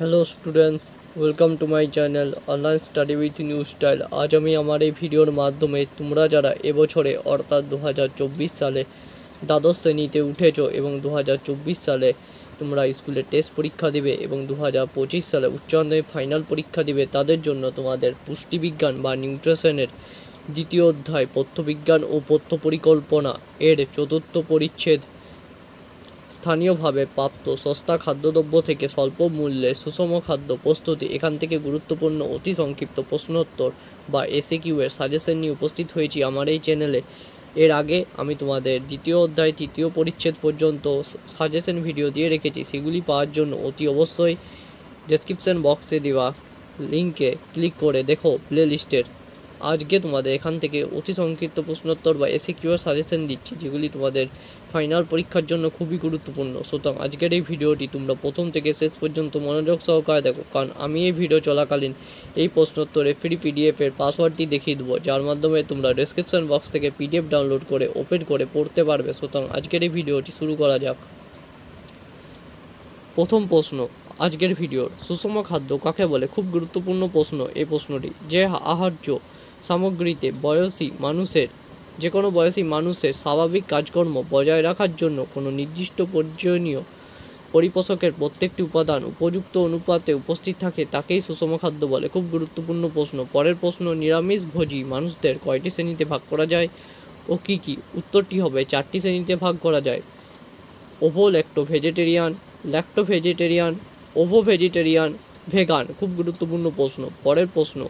Hello students, welcome to my channel online study with new style. আজ আমি আমার এই ভিডিওর মাধ্যমে তোমরা যারা এবছরে অর্থাৎ 2024 সালে দ্বাদশ শ্রেণীতে উঠেছো এবং 2024 সালে তোমরা স্কুলে টেস্ট পরীক্ষা দিবে এবং 2025 সালে উচ্চ মাধ্যমিক ফাইনাল পরীক্ষা দিবে, তাদের জন্য তোমাদের পুষ্টিবিজ্ঞান বা নিউট্রিশনের দ্বিতীয় অধ্যায় পথ্যবিজ্ঞান ও পথ্য পরিকল্পনা এর চতুর্থ পরিচ্ছেদ স্থানীয়ভাবে প্রাপ্ত সস্তা খাদ্যদ্রব্য থেকে স্বল্প মূল্যে সুষম খাদ্য প্রস্তুতি, এখান থেকে গুরুত্বপূর্ণ অতি সংক্ষিপ্ত প্রশ্নোত্তর বা এসএকিউ এর সাজেশন নিয়ে উপস্থিত হয়েছি আমার এই চ্যানেলে। এর আগে আমি তোমাদের দ্বিতীয় অধ্যায় তৃতীয় পরিচ্ছেদ পর্যন্ত সাজেশন ভিডিও দিয়ে রেখেছি, সেগুলি পাওয়ার জন্য অতি অবশ্যই ডেসক্রিপশন বক্সে দেওয়া লিঙ্কে ক্লিক করে দেখো প্লে লিস্টের। আজকে তোমাদের এখান থেকে অতি সংক্ষিপ্ত প্রশ্নোত্তর বা এসএকিউ সাজেশন দিচ্ছি, যেগুলি তোমাদের ফাইনাল পরীক্ষার জন্য খুবই গুরুত্বপূর্ণ। সুতরাং আজকের এই ভিডিওটি তোমরা প্রথম থেকে শেষ পর্যন্ত মনোযোগ সহকারে দেখো, কারণ আমি এই ভিডিও চলাকালীন এই প্রশ্নোত্তরে ফ্রি পিডিএফের পাসওয়ার্ডটি দেখিয়ে দেবো, যার মাধ্যমে তোমরা ডেসক্রিপশন বক্স থেকে পিডিএফ ডাউনলোড করে ওপেন করে পড়তে পারবে। সুতরাং আজকের এই ভিডিওটি শুরু করা যাক। প্রথম প্রশ্ন আজকের ভিডিওর, সুষম খাদ্য কাকে বলে? খুব গুরুত্বপূর্ণ প্রশ্ন এই প্রশ্নটি। যে আহার্য সামগ্রীতে যে কোনো বয়সী মানুষের স্বাভাবিক কাজকর্ম বজায় রাখার জন্য কোনো নির্দিষ্ট প্রয়োজনীয় পরিপোষকের প্রত্যেকটি উপাদান উপযুক্ত অনুপাতে উপস্থিত থাকে, তাকেই সুষম খাদ্য বলে। খুব গুরুত্বপূর্ণ প্রশ্ন। পরের প্রশ্ন, নিরামিষভোজী মানুষদের কয়টি শ্রেণীতে ভাগ করা যায় ও কী কী? উত্তরটি হবে 4টি শ্রেণীতে ভাগ করা যায়: ovo lacto vegetarian, lacto vegetarian, ovo vegetarian, vegan. খুব গুরুত্বপূর্ণ প্রশ্ন। পরের প্রশ্ন,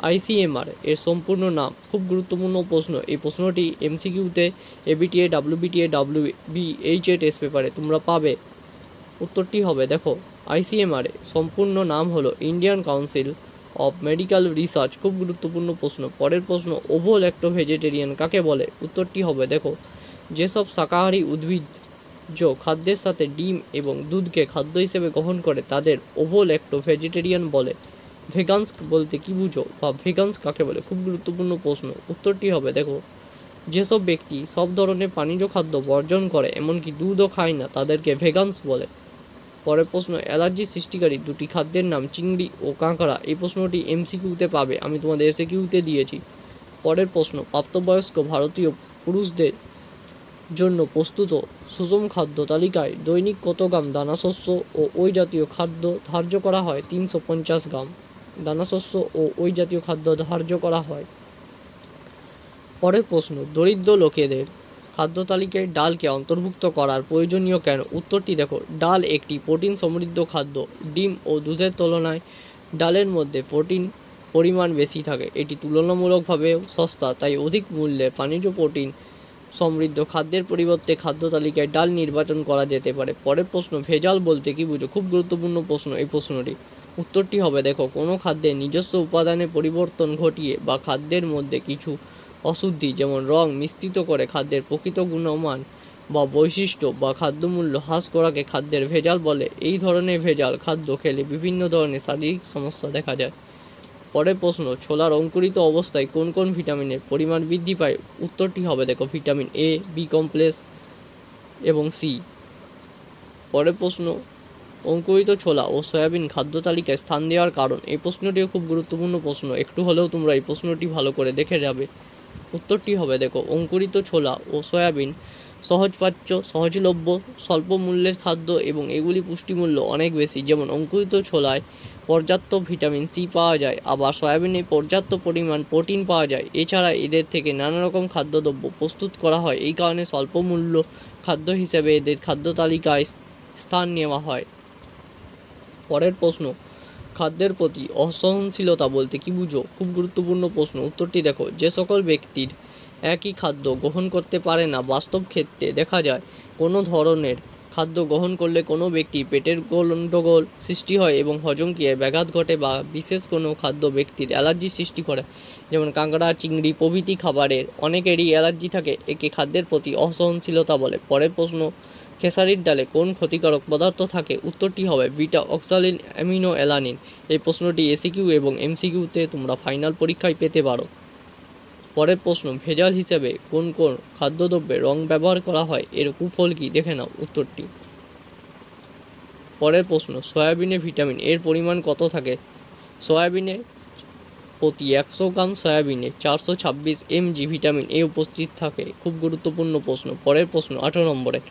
আইসিএমআর এর সম্পূর্ণ নাম? খুব গুরুত্বপূর্ণ প্রশ্ন। এই প্রশ্নটি এমসিকিউতে এবিটিএ, ডাব্লিউবিটিএ, ডাব্লিউবিএইচ এর টেস্ট পেপারে তোমরা পাবে। উত্তরটি হবে দেখো আইসিএমআর এর সম্পূর্ণ নাম হলো Indian council of medical research. খুব গুরুত্বপূর্ণ প্রশ্ন। পরের প্রশ্ন, ওভো ল্যাক্টো ভেজিটেরিয়ান কাকে বলে? উত্তরটি হবে দেখো যেসব শাকাহারী উদ্ভিজ্জ খাদ্যের সাথে ডিম এবং দুধকে খাদ্য হিসেবে গ্রহণ করে তাদের ওভো ল্যাক্টো ভেজিটেরিয়ান বলে। ভেগানস বলতে কি বুঝো বা ভেগানস কাকে বলে? খুব গুরুত্বপূর্ণ প্রশ্ন। উত্তরটি হবে দেখো যেসব ব্যক্তি সব ধরনের প্রাণীজ খাদ্য বর্জন করে, এমনকি দুধও খায় না, তাদেরকে ভেগানস বলে। পরের প্রশ্ন, অ্যালার্জি সৃষ্টিকারী দুটি খাদ্যের নাম? চিংড়ি ও কাঁকড়া। এই প্রশ্নটি এমসিকিউতে পাবে, আমি তোমাদের এসএকিউতে দিয়েছি। পরের প্রশ্ন, প্রাপ্তবয়স্ক ভারতীয় পুরুষদের জন্য প্রস্তুত সুষম খাদ্য তালিকায় দৈনিক কত গ্রাম দানাশস্য ও ওই জাতীয় খাদ্য ধার্য করা হয়? 350 গ্রাম দানাশস্য ও ওই জাতীয় খাদ্য ধার্য করা হয়। পরের প্রশ্ন, দরিদ্র লোকেদের খাদ্য তালিকায় ডালকে অন্তর্ভুক্ত করার প্রয়োজনীয় কেন? উত্তরটি দেখো ডাল একটি প্রোটিন সমৃদ্ধ খাদ্য। ডিম ও দুধের তুলনায় ডালের মধ্যে প্রোটিন পরিমাণ বেশি থাকে। এটি তুলনামূলকভাবেও সস্তা, তাই অধিক মূল্যে প্রাণীজ প্রোটিন সমৃদ্ধ খাদ্যের পরিবর্তে খাদ্য তালিকায় ডাল নির্বাচন করা যেতে পারে। পরের প্রশ্ন, ভেজাল বলতে কি বুঝো? খুব গুরুত্বপূর্ণ প্রশ্ন এই প্রশ্নটি। উত্তরটি হবে দেখো কোনো খাদ্যের নিজস্ব উপাদানে পরিবর্তন ঘটিয়ে বা খাদ্যের মধ্যে কিছু অশুদ্ধি যেমন রং মিশ্রিত করে খাদ্যের প্রকৃত গুণমান বা বৈশিষ্ট্য বা খাদ্যমূল্য হ্রাস করাকে খাদ্যের ভেজাল বলে। এই ধরনের ভেজাল খাদ্য খেলে বিভিন্ন ধরনের শারীরিক সমস্যা দেখা যায়। পরের প্রশ্ন, ছোলার অঙ্কুরিত অবস্থায় কোন কোন ভিটামিনের পরিমাণ বৃদ্ধি পায়? উত্তরটি হবে দেখো ভিটামিন এ, বি কমপ্লেক্স এবং সি। পরের প্রশ্ন, অঙ্কুরিত ছোলা ও সয়াবিন খাদ্য তালিকায় স্থান দেওয়ার কারণ? এই প্রশ্নটিও খুব গুরুত্বপূর্ণ প্রশ্ন, একটু হলেও তোমরা এই প্রশ্নটি ভালো করে দেখে যাবে। উত্তরটি হবে দেখো অঙ্কুরিত ছোলা ও সয়াবিন সহজপাচ্য, সহজলভ্য, স্বল্প মূল্যের খাদ্য এবং এগুলি পুষ্টিমূল্য অনেক বেশি। যেমন অঙ্কুরিত ছোলায় পর্যাপ্ত ভিটামিন সি পাওয়া যায়, আবার সয়াবিনে পর্যাপ্ত পরিমাণ প্রোটিন পাওয়া যায়। এছাড়া এদের থেকে নানা রকম খাদ্যদ্রব্য প্রস্তুত করা হয়, এই কারণে স্বল্প মূল্য খাদ্য হিসেবে এদের খাদ্য তালিকায় স্থান নেওয়া হয়। পরের প্রশ্ন, খাদ্যের প্রতি অসহনশীলতা বলতে কি বুঝো? খুব গুরুত্বপূর্ণ প্রশ্ন। উত্তরটি দেখো যে সকল ব্যক্তির একই খাদ্য গ্রহণ করতে পারে না। বাস্তব ক্ষেত্রে দেখা যায় কোনো ধরনের খাদ্য গ্রহণ করলে কোনো ব্যক্তির পেটের গণ্ডগোল সৃষ্টি হয় এবং হজম ক্রিয়ায় ব্যাঘাত ঘটে, বা বিশেষ কোনো খাদ্য ব্যক্তির অ্যালার্জি সৃষ্টি করে, যেমন কাঁকড়া, চিংড়ি প্রভৃতি খাবারের অনেকেরই অ্যালার্জি থাকে, একে খাদ্যের প্রতি অসহনশীলতা বলে। পরের প্রশ্ন, খেসারির ডালে কোন ক্ষতিকারক পদার্থ থাকে? উত্তরটি হবে বিটা অক্সালিন অ্যামিনো অ্যালানিন। এই প্রশ্নটি এসিকিউ এবং এমসিকিউতে তোমরা ফাইনাল পরীক্ষায় পেতে পারো। পরের প্রশ্ন, ভেজাল হিসেবে কোন কোন খাদ্যদ্রব্যে রং ব্যবহার করা হয়? এর কুফল কি? দেখে নাও উত্তরটি। পরের প্রশ্ন, সয়াবিনে ভিটামিন এর পরিমাণ কত থাকে? সয়াবিনে প্রতি 100 গ্রাম সয়াবিনে 426 mg ভিটামিন এ উপস্থিত থাকে। খুব গুরুত্বপূর্ণ প্রশ্ন। পরের প্রশ্ন 18 নম্বরের,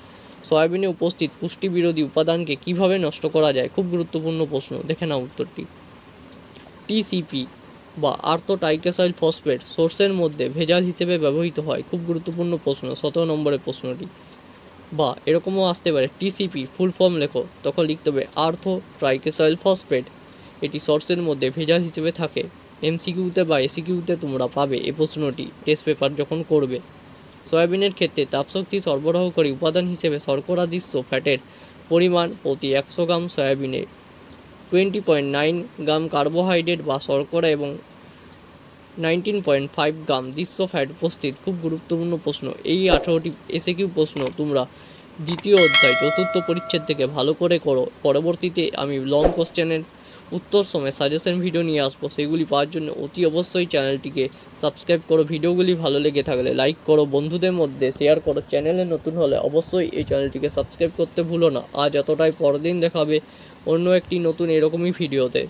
সয়াবিনে উপস্থিত পুষ্টি বিরোধী উপাদানকে কিভাবে নষ্ট করা যায়? খুব গুরুত্বপূর্ণ প্রশ্ন, দেখে নাও উত্তরটি। টিসিপি বা আর্থো ট্রাইকেসাইল ফসফেট সোর্সের মধ্যে ভেজাল হিসেবে ব্যবহৃত হয়। খুব গুরুত্বপূর্ণ প্রশ্ন, 17 নম্বরের প্রশ্নটি। বা এরকমও আসতে পারে, টিসিপি ফুল ফর্ম লেখো, তখন লিখতে হবে আর্থো ট্রাইকেসাইল ফসফেট, এটি সোর্সের মধ্যে ভেজাল হিসেবে থাকে। এমসিকিউতে বা এসিকিউতে তোমরা পাবে এই প্রশ্নটি টেস্ট পেপার যখন করবে। সয়াবিনের ক্ষেত্রে তাপশক্তি সরবরাহকারী উপাদান হিসেবে শর্করাদিশ্য ফ্যাটের পরিমাণ প্রতি 100 গ্রাম সয়াবিনে 20.9 গ্রাম কার্বোহাইড্রেট বা শর্করা এবং 19.5 গ্রাম দৃশ্য ফ্যাট উপস্থিত। খুব গুরুত্বপূর্ণ প্রশ্ন। এই 18টি এসএকিউ প্রশ্ন তোমরা দ্বিতীয় অধ্যায় চতুর্থ পরিচ্ছেদ থেকে ভালো করে করো। পরবর্তীতে আমি লং কোশ্চেনের উত্তর সময় সাজেশন ভিডিও নিয়ে আসবো, সেগুলি পাওয়ার জন্য অতি অবশ্যই চ্যানেলটিকে সাবস্ক্রাইব করো। ভিডিওগুলি ভালো লেগে থাকলে লাইক করো, বন্ধুদের মধ্যে শেয়ার করো। চ্যানেলে নতুন হলে অবশ্যই এই চ্যানেলটিকে সাবস্ক্রাইব করতে ভুলো না। আজ এতটাই, পরদিন দেখাবে অন্য একটি নতুন এরকমই ভিডিওতে।